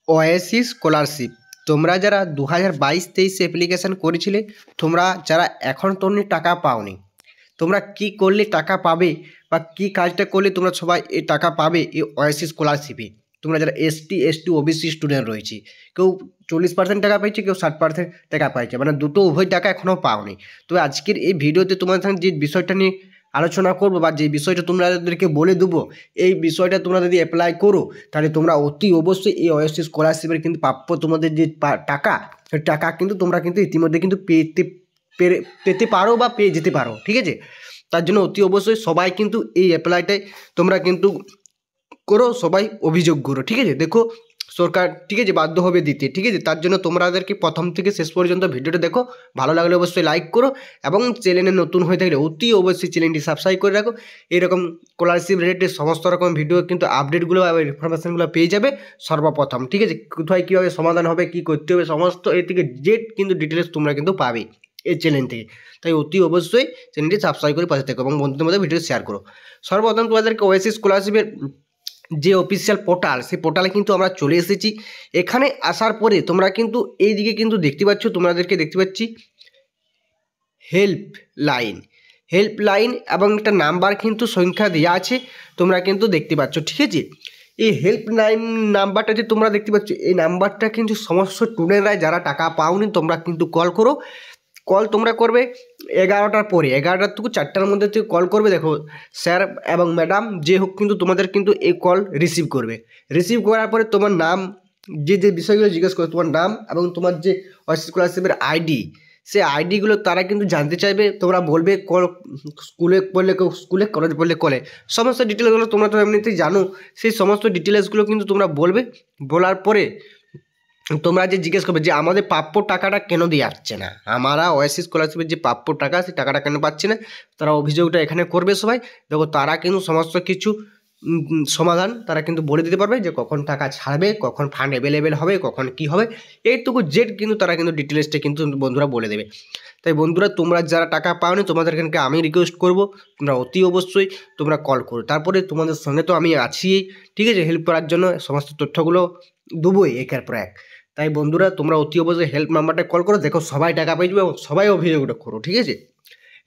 Oasis scholarship তোমরা যারা 2022-23 application করেছিলে, তোমরা যারা এখন তোমরা টাকা পাওনি, তোমরা কি করলে টাকা পাবে বা কি কাজটা করলে তোমরা সবাই এই টাকা পাবে এই ওয়েসিস স্কলারশিপে। তোমরা যারা এসটি ওবিসি স্টুডেন্ট রয়েছে, কেউ 40% টাকা পাইছে, কেউ 60% টাকা পাইছে, মানে দুটো উভয় টাকা এখনও পাওনি। তো আজকের এই ভিডিওতে তোমাদের সঙ্গে যে বিষয়টা নিয়ে আলোচনা করবো বা যে বিষয়টা তোমাদেরকে বলে দেবো, এই বিষয়টা তোমরা যদি অ্যাপ্লাই করো তাহলে তোমরা অতি অবশ্যই এই ওয়েসিস স্কলারশিপের কিন্তু প্রাপ্য তোমাদের যে টাকা, সেই টাকা কিন্তু তোমরা কিন্তু ইতিমধ্যে কিন্তু পেতে পারো বা পেয়ে যেতে পারো। ঠিক আছে, তার জন্য অতি অবশ্যই সবাই কিন্তু এই অ্যাপ্লাইটাই তোমরা কিন্তু করো, সবাই অভিযোগ করো। ঠিক আছে, দেখো সরকার ঠিক আছে বাধ্য হবে দিতে। ঠিক আছে, তার জন্য তোমাদেরকে প্রথম থেকে শেষ পর্যন্ত ভিডিওটা দেখো, ভালো লাগলে অবশ্যই লাইক করো এবং চ্যানেলে নতুন হয়ে থাকলে অতি অবশ্যই চ্যানেলটি সাবস্ক্রাইব করে রাখো। এরকম স্কলারশিপ রিলেটেড সমস্ত রকম ভিডিও কিন্তু আপডেটগুলো এবং ইনফরমেশনগুলো পেয়ে যাবে সর্বপ্রথম। ঠিক আছে, কোথায় কীভাবে সমাধান হবে, কী করতে হবে, সমস্ত এ থেকে জেড কিন্তু ডিটেলস তোমরা কিন্তু পাবে এই চ্যানেল থেকে। তাই অতি অবশ্যই চ্যানেলটি সাবস্ক্রাইব করে পাশে থেকো এবং বন্ধুদের মধ্যে ভিডিও শেয়ার করো। সর্বপ্রথম তোমাদেরকে ওয়েসিস স্কলারশিপের যে অফিসিয়াল পোর্টাল, সেই পোর্টালে কিন্তু আমরা চলে এসেছি। এখানে আসার পরে তোমরা কিন্তু এই দিকে কিন্তু দেখতে পাচ্ছ, তোমাদেরকে দেখতে পাচ্ছি হেল্পলাইন এবং একটা নাম্বার কিন্তু সংখ্যা দেওয়া আছে, তোমরা কিন্তু দেখতে পাচ্ছ। ঠিক আছে, এই হেল্পলাইন নাম্বারটা যে তোমরা দেখতে পাচ্ছ, এই নাম্বারটা কিন্তু সমস্ত স্টুডেন্টরা যারা টাকা পাওনি তোমরা কিন্তু কল করো। কল তোমরা করবে 11টার পরে, 11টার থেকে 4টার মধ্যে থেকে কল করবে। দেখো স্যার এবং ম্যাডাম যে হোক কিন্তু তোমাদের কিন্তু এই কল রিসিভ করবে। রিসিভ করার পরে তোমার নাম, যে বিষয়গুলো জিজ্ঞেস করবে, তোমার নাম এবং তোমার যে স্কলারশিপের আইডি, সেই আইডিগুলো তারা কিন্তু জানতে চাইবে। তোমরা বলবে স্কুলে পড়লে স্কুলে, কলেজ পড়লে কলে, সমস্ত ডিটেলসগুলো তোমরা তো এমনিতেই জানো। সেই সমস্ত ডিটেলসগুলো কিন্তু তোমরা বলবে। বলার পরে তোমরা যে জিজ্ঞেস করবে যে আমাদের প্রাপ্য টাকাটা কেন দিয়ে যাচ্ছে না, আমরা ওয়েসিস স্কলারশিপের যে প্রাপ্য টাকা, সেই টাকাটা কেন পাচ্ছি না, তারা অভিযোগটা এখানে করবে সবাই। দেখো তারা কিন্তু সমস্ত কিছু সমাধান তারা কিন্তু বলে দিতে পারবে, যে কখন টাকা ছাড়বে, কখন ফান্ড অ্যাভেলেবেল হবে, কখন কি হবে, এইটুকু জেড কিন্তু তারা কিন্তু ডিটেলসটা কিন্তু বন্ধুরা বলে দেবে। তাই বন্ধুরা তোমরা যারা টাকা পাওনি, তোমাদের এখানকে আমি রিকোয়েস্ট করবো তোমরা অতি অবশ্যই তোমরা কল করো। তারপরে তোমাদের সঙ্গে তো আমি আছি, ঠিক আছে, হেল্প করার জন্য সমস্ত তথ্যগুলো দেবোই একের পর এক। তাই বন্ধুরা তোমরা অতি অবশ্যই হেল্প নাম্বারটা কল করো, দেখো সবাই টাকা পেয়ে যাবে এবং সবাই অভিযোগটা করো। ঠিক আছে,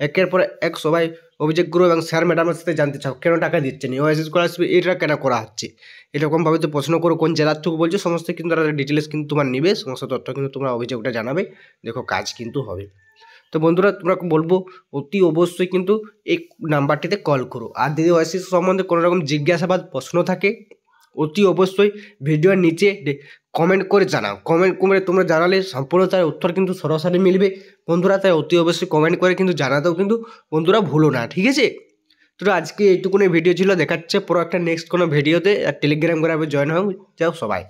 একের পর এক সবাই অভিযোগ করো এবং স্যার ম্যাডামের সাথে জানতে চাও কেন টাকা দিচ্ছে না, ওয়েসিস স্কলারশিপ এটা কেন করা হচ্ছে, এরকমভাবে তো প্রশ্ন করো, কোন জেলার থেকে বলছো, সমস্ত কিন্তু তারা ডিটেলস কিন্তু তোমার নেবে, সমস্ত তথ্য কিন্তু তোমরা অভিযোগটা জানাবে। দেখো কাজ কিন্তু হবে। তো বন্ধুরা তোমরা বলবো অতি অবশ্যই কিন্তু এই নাম্বারটিতে কল করো। আর যদি ওয়েসিস সম্বন্ধে কোনো রকম জিজ্ঞাসাবাদ প্রশ্ন থাকে, অতি অবশ্যই ভিডিওর নিচে কমেন্ট করে জানাও। কমেন্ট করে তোমরা জানালে সম্পূর্ণ তার উত্তর কিন্তু সরাসরি মিলবে বন্ধুরা। তাই অতি অবশ্যই কমেন্ট করে কিন্তু জানাতেও কিন্তু বন্ধুরা ভুলো না। ঠিক আছে, তো আজকে এইটুকুনি ভিডিও ছিল, দেখাচ্ছে পুরো একটা নেক্সট কোনো ভিডিওতে। আর টেলিগ্রাম গ্রুপে জয়েন হয়ে যাও সবাই।